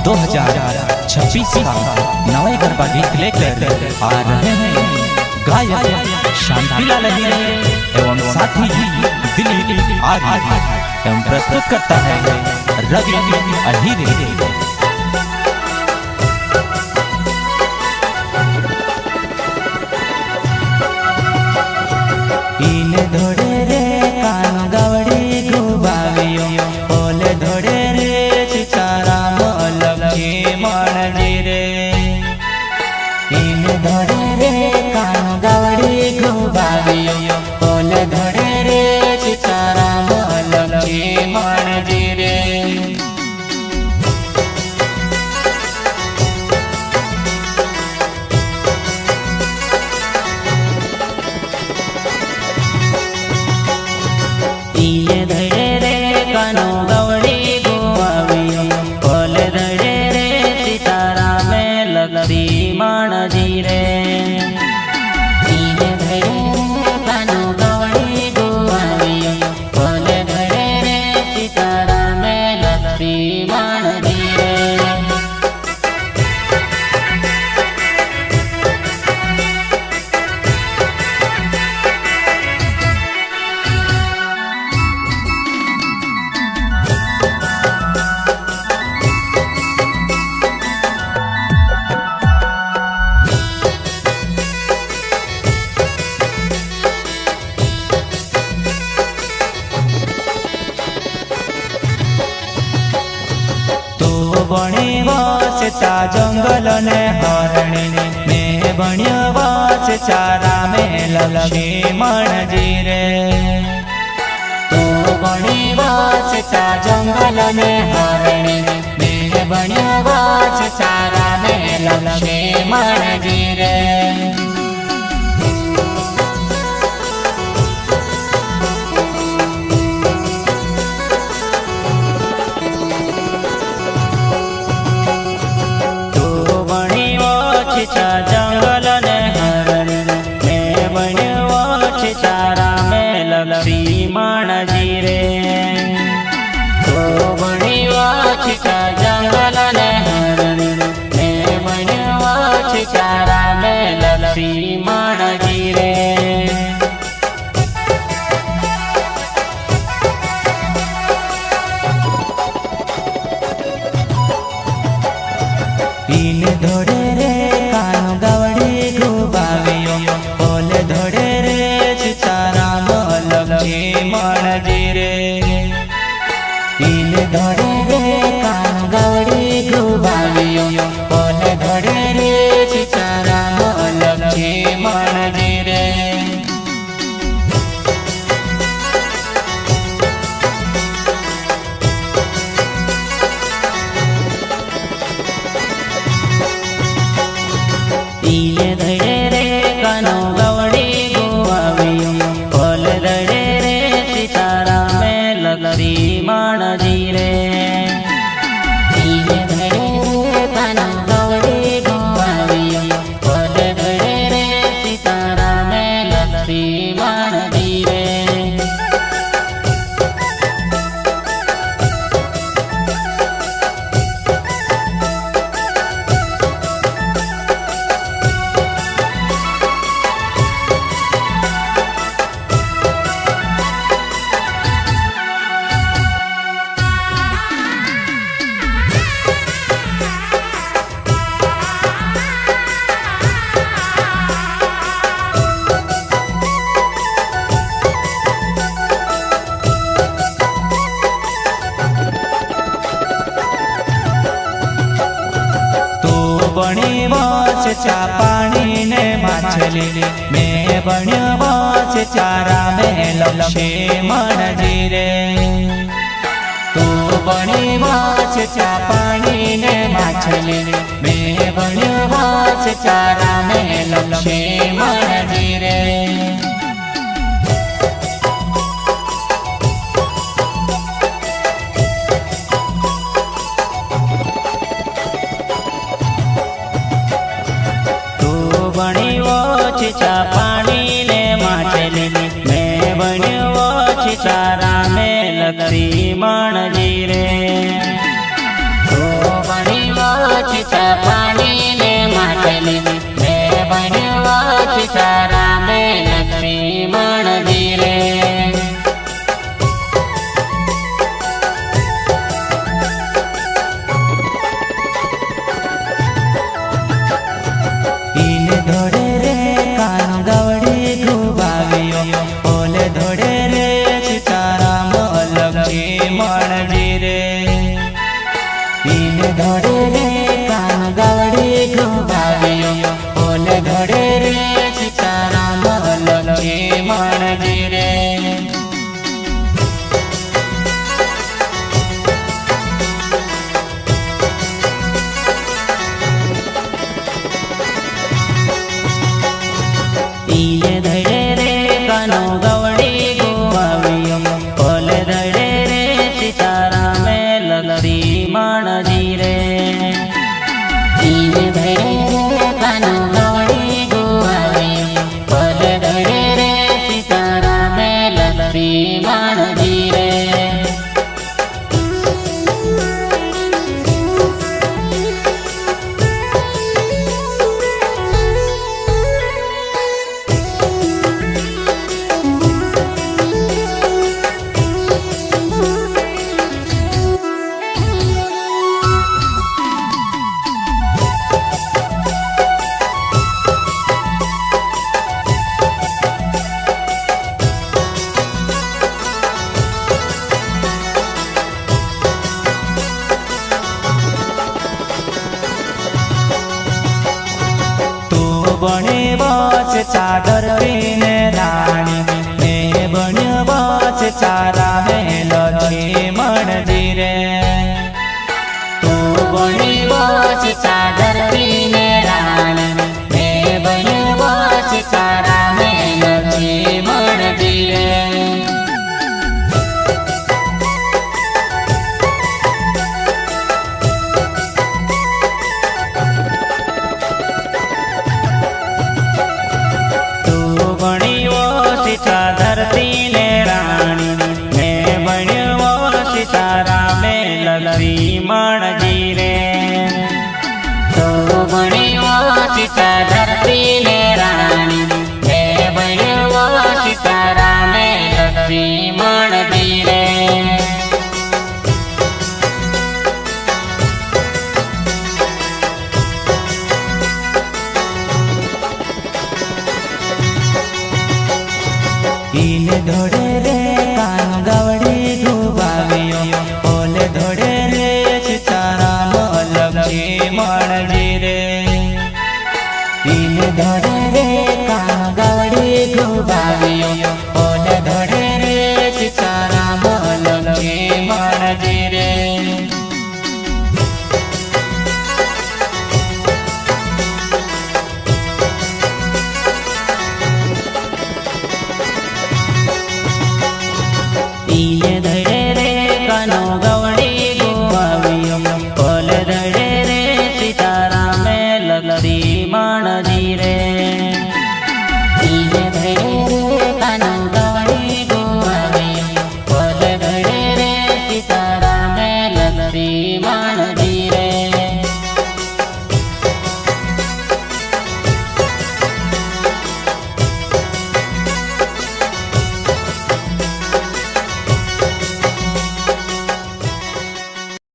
2026 का नए गरबा गीत लेकर आ रहे हैं गायक शांतिलाल अहिरे एवं साथी दिलीप आर्य एवं प्रस्तुत करता है रवि अहिरे। धोड़े रे कान गवड़ी गुबावियो ओले धोड़े रे चिचारा लक्ष्मी मणजी रे। इन धोड़े रे कान गवड़ी गुबावियो ओले धोड़े रे चिचारा लक्ष्मी मणजी रे। धड़े रे कानो गवड़ी गुआवियो ओले धड़े रे सितारा में लक्ष्मी मणजी रे। धड़े रे कानो गवड़ी गुआवियो ओले धड़े रे सितारा में लक्ष्मी मणजी रे। बणी वसता जंगल ने हरणी में बण्यो वस चारा में लक्ष्मी मणजी रे। तो बणी वसता जंगल ने हरणी में बण्यो वस चारा में लक्ष्मी मणजी रे। जंगल ने हरण में बण्यो चारा में लक्ष्मी मणजी रे। तो बण्यो जंगल ने हरण में बण्यो चारा में लक्ष्मी मणजी रे। इन धोड़े रे कानो गवड़ी गुबावियो ओले धोड़े रे चिचारा लक्ष्मी मणजी रे। इन धोड़े रे कानो गवड़ी गुबावियो ओले धोड़े रे चिचारा लक्ष्मी मणजी रे। धड़े रे कानो गवड़ी गुआवियो ओले धड़े रे सितारा में लक्ष्मी मणजी रे। धड़े रे कानो गवड़ी गुआवियो ओले धड़े रे सितारा में लक्ष्मी मणजी रे। बणी वस चा पानी ने माछली में बण्यो वस चारा में लक्ष्मी मणजी रे। तो बणी वस चा पानी ने माछली में बण्यो वस चारा में लक्ष्मी मणजी रे। बणी चा पानी ने माछली में बण्यो चारा में लक्ष्मी मणजी रे। तो बणी चिता पानी ने माटली मैं बन्यो चिता रामे लक्ष्मण धीरे धोड़े रे कान गवड़ी घुबावियो ओले धोड़े रे सीताराम लक्ष्मण जी रे इन धोड़े रे कान गवड़ी घुबावियो ओले धोड़े रे सीताराम लक्ष्मण जी रे धड़े रे कानो गवड़ी गुआवियो ओले धड़े रे सीताराम लक्ष्मण जी रे धड़े रे कानो गवड़ी गुआवियो ओले धड़े रे सीताराम लक्ष्मण जी रे बने बस चादर पीने रानी मैं बने बस चारा है लक्ष्मण जी रे तू बने बस चादर पीने रानी मैं बने बस चारा है लक्ष्मण जी रे धरती ने रानी मैं बन्यो सीताराम लक्ष्मण जी रे तो बन्यो सीता धरती ने रानी मैं बन्यो सीताराम लक्ष्मण जी रे इन धोड़े रे कान गवड़ी घुबावियो ओले धोड़े रे सीताराम लक्ष्मण जी रे इन धोड़े रे कान गवड़ी घुबावियो ओले धोड़े रे सीताराम लक्ष्मण जी रे